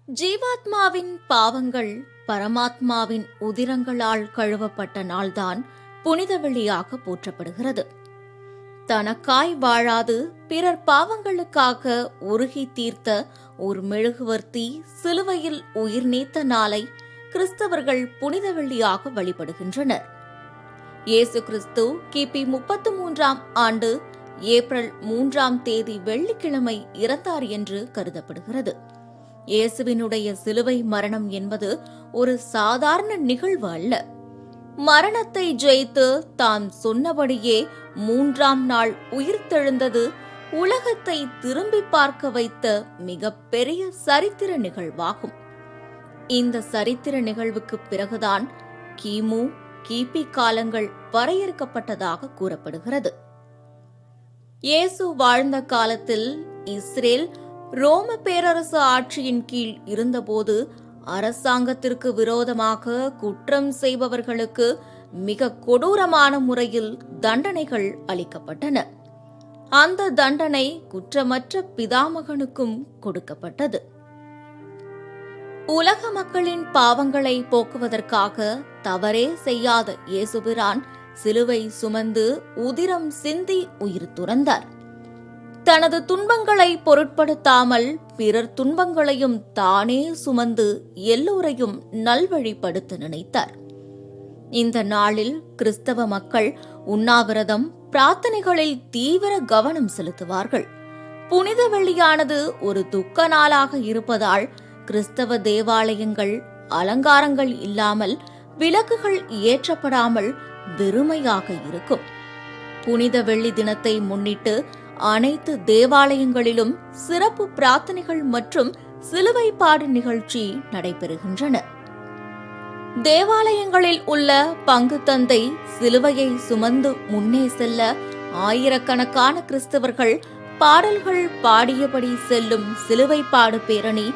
ஜீவாத்மாவின் பாவங்கள் பரமாத்மாவின் உதிரங்களால் கழுவப்பட்ட நாள்தான் புனித வெள்ளியாக போற்றப்படுகிறது. தனக்காய் வாழாது பிறர் பாவங்களுக்காக உருகி தீர்த்த ஒரு மெழுகுவர்த்தி சிலுவையில் உயிர் நீத்த நாளை கிறிஸ்தவர்கள் புனித வெள்ளியாக வழிபடுகின்றனர். இயேசு கிறிஸ்து கிபி 33ஆம் ஆண்டு ஏப்ரல் 3ஆம் தேதி வெள்ளிக்கிழமை இறந்தார் என்று கருதப்படுகிறது. இயேசுவினுடைய சிலுவை மரணம் என்பது ஒரு சாதாரண நிகழ்வு அல்ல. மரணத்தை ஜெயித்து தாம் சொன்னபடியே 3ஆம் நாள் உயிர்த்தெழுந்தது உலகத்தை திரும்பி பார்க்க வைத்த மிகப்பெரிய சரித்திர நிகழ்வாகும். இந்த சரித்திர நிகழ்வுக்கு பிறகுதான் கிமு கிபி காலங்கள் வரையறுக்கப்பட்டதாக கூறப்படுகிறது. இயேசு வாழ்ந்த காலத்தில் இஸ்ரேல் ரோம பேரரசு ஆட்சியின் கீழ் இருந்தபோது அரசாங்கத்திற்கு விரோதமாக குற்றம் செய்பவர்களுக்கு மிக கொடூரமான முறையில் தண்டனைகள் அளிக்கப்பட்டன. அந்த தண்டனை குற்றமற்ற பிதாமகனுக்கும் கொடுக்கப்பட்டது. உலக மக்களின் பாவங்களை போக்குவதற்காக தவறே செய்யாத இயேசுபிரான் சிலுவை சுமந்து உதிரம் சிந்தி உயிர் துறந்தார். தனது துன்பங்களை பொருட்படுத்தாமல் பிறர் துன்பங்களையும் தானே சுமந்து எல்லோரையும் நல்வழிப்படுத்த நினைத்தார். இந்த நாளில் கிறிஸ்தவ மக்கள் உண்ணாவிரதம், பிரார்த்தனைகளில் தீவிர கவனம் செலுத்துவார்கள். புனித வெள்ளியானது ஒரு துக்க நாளாக இருப்பதால் கிறிஸ்தவ தேவாலயங்கள் அலங்காரங்கள் இல்லாமல், விளக்குகள் ஏற்றப்படாமல் வெறுமையாக இருக்கும். புனித வெள்ளி தினத்தை முன்னிட்டு அனைத்து தேவாலயங்களிலும் சிறப்பு பிரார்த்தனைகள் மற்றும் சிலுவை பாடு நிகழ்ச்சி நடைபெறுகின்றன. தேவாலயங்களில் உள்ள பங்கு தந்தை சிலுவையை சுமந்து முன்னே செல்ல ஆயிரக்கணக்கான கிறிஸ்தவர்கள் பாடல்கள் பாடியபடி செல்லும் சிலுவை பாடு பேரணி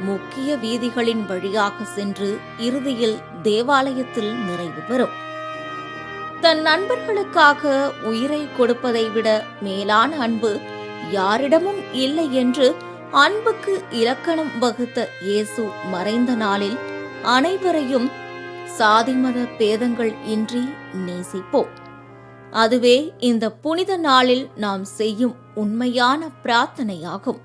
முக்கிய வீதிகளின் வழியாக சென்று இறுதியில் தேவாலயத்தில் நிறைவு பெறும். தன் நண்பர்களுக்காக உயிரை கொடுப்பதை விட மேலான அன்பு யாரிடமும் இல்லை என்று அன்புக்கு இலக்கணம் வகுத்த இயேசு மறைந்த நாளில் அனைவரையும் சாதி மத பேதங்கள் இன்றி நேசிப்போம். அதுவே இந்த புனித நாளில் நாம் செய்யும் உண்மையான பிரார்த்தனையாகும்.